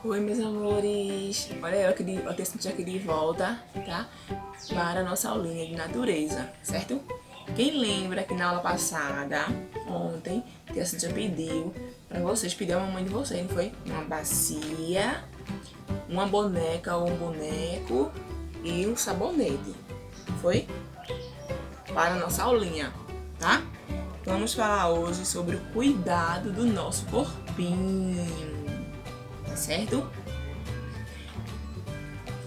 Oi, meus amores! Olha eu aqui de volta, tá? Para a nossa aulinha de natureza, certo? Quem lembra que na aula passada, ontem, a Cíntia pediu para vocês pedir a mamãe de vocês, não foi? Uma bacia, uma boneca ou um boneco e um sabonete, foi? Para a nossa aulinha, tá? Vamos falar hoje sobre o cuidado do nosso corpinho. Tá certo?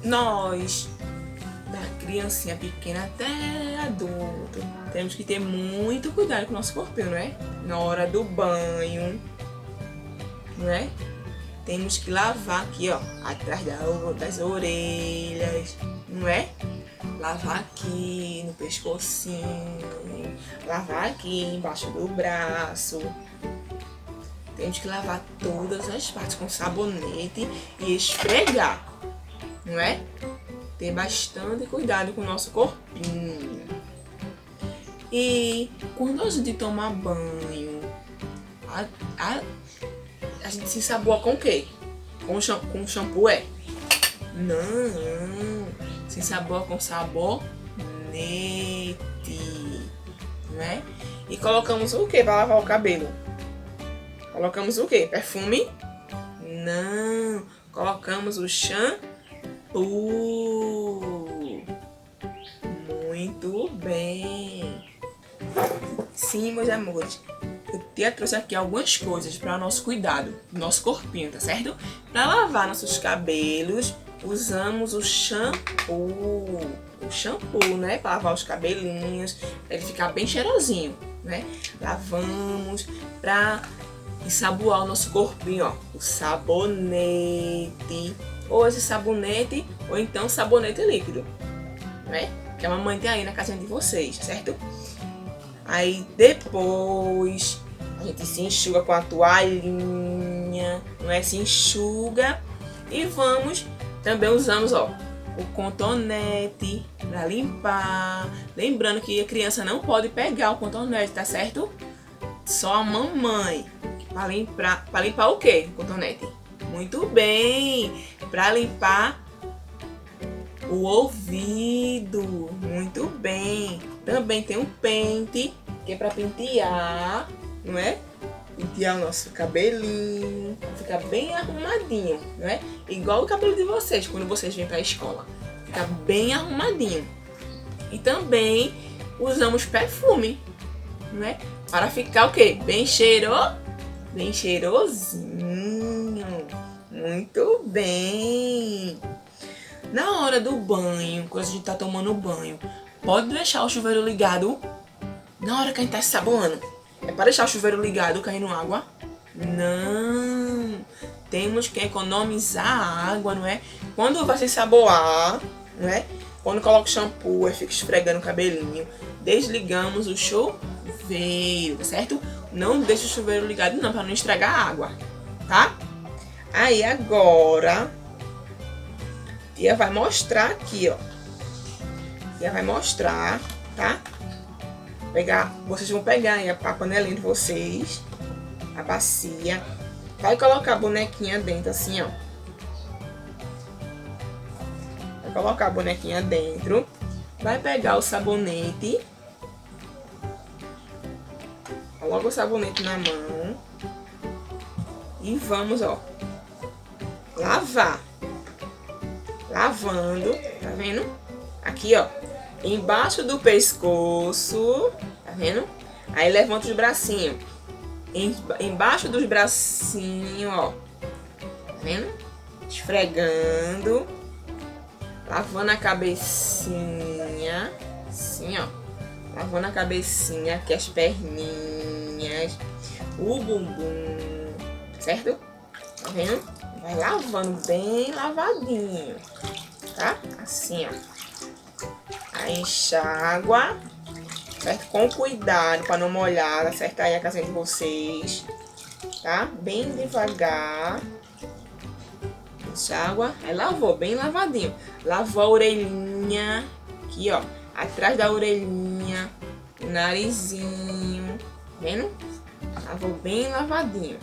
Nós, da criancinha pequena até adulto, temos que ter muito cuidado com o nosso corpinho, não é? Na hora do banho, não é? Temos que lavar aqui, ó, atrás das orelhas, não é? Lavar aqui no pescocinho, lavar aqui embaixo do braço. Temos que lavar todas as partes com sabonete e esfregar, não é? Ter bastante cuidado com o nosso corpinho. E quando a gente toma banho, a gente se ensaboa com o quê? Com shampoo, é? Não, se ensaboa com sabonete, não é? E colocamos o quê para lavar o cabelo? Colocamos o quê? Perfume? Não. Colocamos o shampoo. Muito bem. Sim, meus amores. Eu tia trouxe aqui algumas coisas para o nosso cuidado, nosso corpinho, tá certo? Para lavar nossos cabelos, usamos o shampoo. O shampoo, né? Para lavar os cabelinhos, para ele ficar bem cheirosinho, né? Lavamos para ensaboar o nosso corpinho, ó, o sabonete, ou esse sabonete, ou então sabonete líquido, né? Que a mamãe tem aí na casinha de vocês, certo? Aí depois a gente se enxuga com a toalhinha, não é? Se enxuga e também usamos, ó, o cotonete para limpar. Lembrando que a criança não pode pegar o cotonete, tá certo? Só a mamãe. Para limpar o quê? Cotonete. Muito bem. Para limpar o ouvido. Muito bem. Também tem um pente, que é para pentear, não é? Pentear o nosso cabelinho. Ficar bem arrumadinho, não é? Igual o cabelo de vocês, quando vocês vêm para a escola. Fica bem arrumadinho. E também usamos perfume, não é? Para ficar o quê? Bem cheirosinho. Muito bem. Na hora do banho, quando a gente tá tomando banho, pode deixar o chuveiro ligado na hora que a gente tá se saboando? É para deixar o chuveiro ligado caindo água? Não. Temos que economizar água, não é? Quando vai se saboar, não é? Quando coloca o shampoo e fica esfregando o cabelinho, desligamos o chuveiro, tá certo? Não deixa o chuveiro ligado não, para não estragar a água, tá? Aí agora, tia vai mostrar aqui, ó. Tia vai mostrar, tá? Vocês vão pegar aí a panelinha de vocês, a bacia. Vai colocar a bonequinha dentro assim, ó. Vai colocar a bonequinha dentro. Vai pegar o sabonete. Coloca o sabonete na mão. E vamos, ó, lavar. Lavando, tá vendo? Aqui, ó, embaixo do pescoço, tá vendo? Aí levanta os bracinhos. Embaixo dos bracinhos, ó, tá vendo? Esfregando. Lavando a cabecinha, assim, ó. Lavando a cabecinha, aqui as perninhas, o bumbum, certo? Tá vendo? Vai lavando bem lavadinho, tá? Assim, ó. Aí enxágua, certo? Com cuidado para não molhar, acertar aí a casinha de vocês, tá? Bem devagar. Enxágua, aí lavou, bem lavadinho. Lavou a orelhinha, aqui, ó. Atrás da orelhinha, o narizinho, vendo? Lavou bem lavadinho.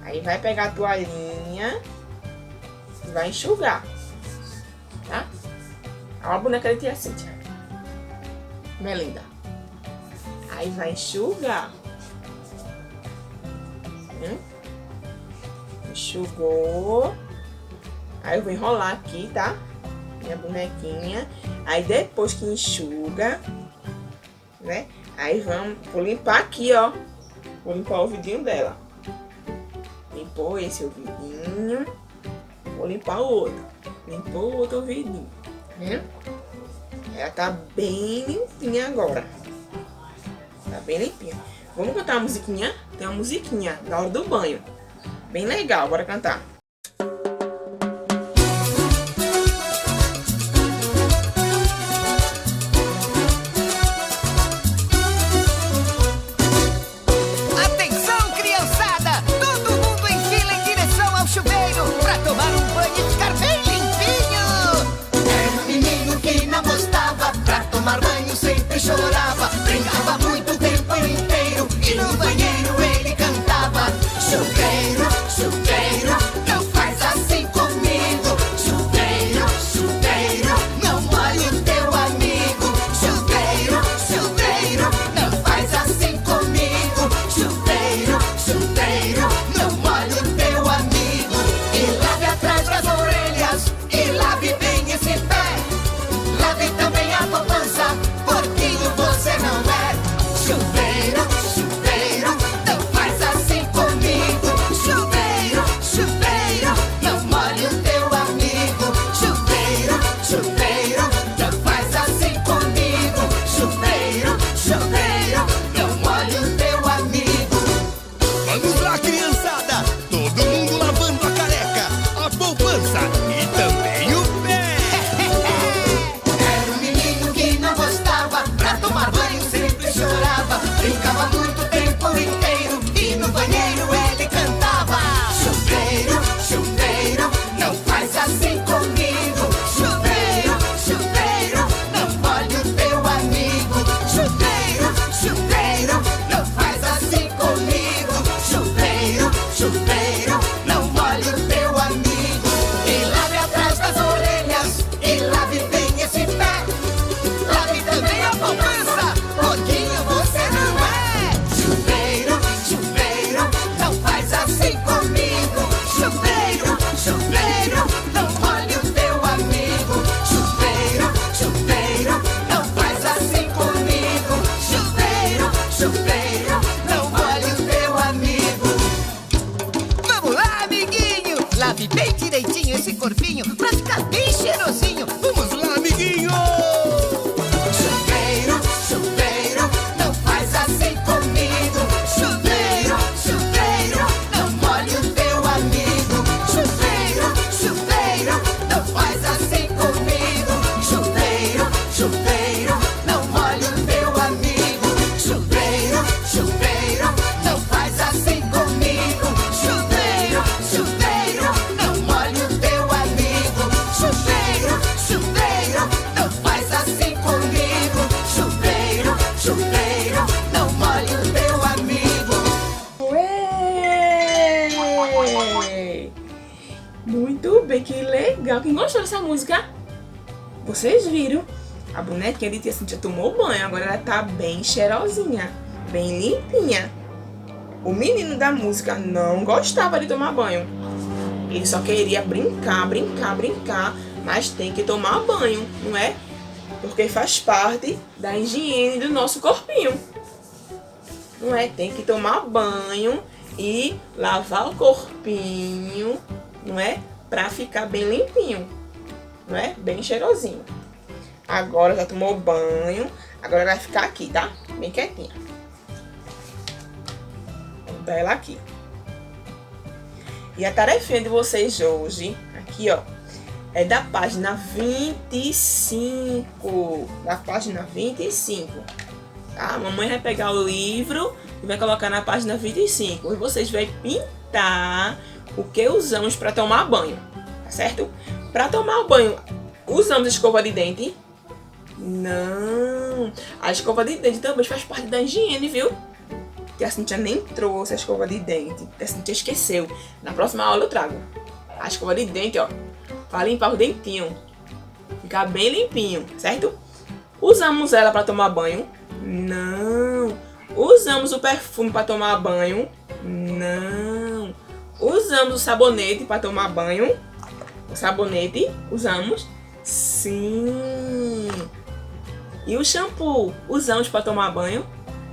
Aí vai pegar a toalhinha vai enxugar, tá? Olha a boneca de tia Cíntia. Melinda. Aí vai enxugar. Enxugou. Aí eu vou enrolar aqui, tá? Minha bonequinha. Aí depois que enxuga, né? Aí vou limpar aqui, ó. Vou limpar o ouvidinho dela. Limpou esse ouvidinho. Vou limpar o outro. Limpou o outro ouvidinho. Tá vendo? Ela tá bem limpinha agora. Tá bem limpinha. Vamos cantar uma musiquinha? Tem uma musiquinha da hora do banho. Bem legal, bora cantar. Atenção, criançada! Todo mundo em fila em direção ao chuveiro pra tomar um banho e ficar bem limpinho. Era um menino que não gostava, pra tomar banho sempre chorava, brincava muito o tempo inteiro e no banheiro ele cantava: chuveiro, chuveiro, não faz assim comigo. Chuveiro, chuveiro, não molhe o teu amigo. Chuveiro, chuveiro, não faz assim comigo. Chuveiro, chuveiro, não molhe o teu amigo. E lave atrás das orelhas, e lave bem esse pé. Lave também a poupança, porquinho você não é. Chuveiro, chuveiro, não faz assim comigo. Chuveiro, chuveiro, não molhe o teu amigo. Chuveiro, chuveiro, não faz assim comigo. Chuveiro, chuveiro, não molhe o teu amigo. Vamos lá, criançada! Todo mundo lavando a careca, a poupança e também o pé! Era um menino que não gostava, pra tomar banho sempre chorava, brincava muito o tempo inteiro e no banheiro ele cantava: chuveiro, chuveiro, não faz assim comigo. Chuveiro, chuveiro, não molhe o teu amigo. Chuveiro, chuveiro, não faz assim comigo. Chuveiro, chuveiro, não molhe o teu amigo. E lave atrás das orelhas, e lave bem esse pé. Lave também a poupança, porquinho você não é. Chuveiro, chuveiro, não faz assim comigo. Chuveiro, chuveiro, não molhe o teu amigo. Chuveiro, chuveiro, não faz assim comigo. Chuveiro, chuveiro, não molhe o teu amigo. Vamos lá, amiguinho, lave bem direitinho esse corpinho pra ficar bem cheirosinho. Vamos lá, amiguinho! Chuveiro, chuveiro, não faz assim comigo. Chuveiro, chuveiro, não molhe o teu amigo. Chuveiro, chuveiro, não faz assim comigo. Chuveiro, chuveiro, não molhe o teu amigo. Chuveiro, chuveiro, não faz assim comigo. Chuveiro, chuveiro, não molhe o teu amigo. Chuveiro, chuveiro, não faz assim comigo. Chuveiro, chuveiro, não molhe o teu amigo. Ué! Muito bem, que legal. Quem gostou dessa música? Vocês viram? A bonequinha de tia Cíntia tomou banho, agora ela tá bem cheirosinha, bem limpinha. O menino da música não gostava de tomar banho. Ele só queria brincar, brincar, brincar, mas tem que tomar banho, não é? Porque faz parte da higiene do nosso corpinho. Não é? Tem que tomar banho e lavar o corpinho, não é? Pra ficar bem limpinho, não é? Bem cheirosinho. Agora já tomou banho, agora vai ficar aqui, tá? Bem quietinha. Vou botar ela aqui. E a tarefinha de vocês hoje, aqui ó, é da página 25. Da página 25. Tá? A mamãe vai pegar o livro e vai colocar na página 25. E vocês vão pintar o que usamos para tomar banho. Tá certo? Para tomar banho, usamos escova de dente? Não. A escova de dente também faz parte da higiene, viu? Que a Cíntia nem trouxe a escova de dente. A Cíntia esqueceu. Na próxima aula eu trago. A escova de dente, ó, para limpar os dentinhos. Ficar bem limpinho, certo? Usamos ela para tomar banho? Não. Usamos o perfume para tomar banho? Não. Usamos o sabonete para tomar banho? O sabonete usamos? Sim. E o shampoo usamos para tomar banho?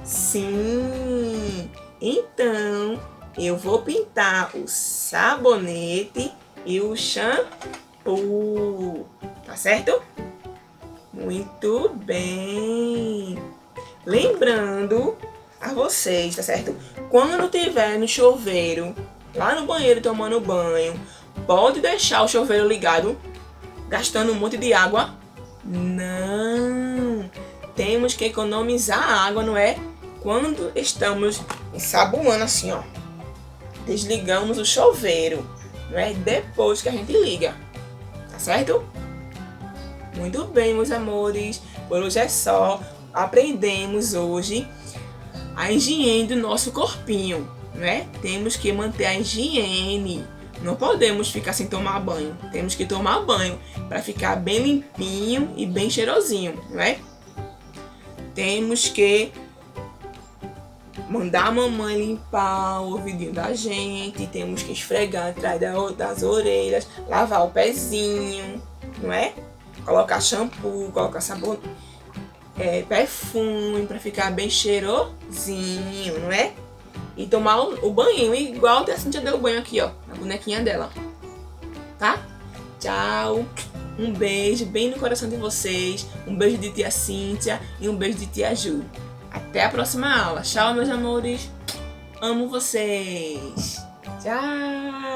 Sim. Então, eu vou pintar o sabonete e o shampoo. Tá certo? Muito bem. Lembrando a vocês, tá certo? Quando tiver no chuveiro, lá no banheiro tomando banho, pode deixar o chuveiro ligado, gastando um monte de água? Não. Temos que economizar a água, não é? Quando estamos ensaboando assim, ó. Desligamos o chuveiro, não é? Depois que a gente liga. Tá certo? Muito bem, meus amores. Por hoje é só. Aprendemos hoje a higiene do nosso corpinho, né? Temos que manter a higiene. Não podemos ficar sem tomar banho. Temos que tomar banho para ficar bem limpinho e bem cheirosinho, não é? Temos que mandar a mamãe limpar o ouvidinho da gente. Temos que esfregar atrás das orelhas, lavar o pezinho, não é? Colocar shampoo, colocar sabão, perfume para ficar bem cheirosinho, não é? E tomar o banho igual a Cíntia deu o banho aqui, ó, na bonequinha dela. Tá? Tchau. Um beijo bem no coração de vocês. Um beijo de tia Cíntia e um beijo de tia Ju. Até a próxima aula. Tchau, meus amores. Amo vocês. Tchau.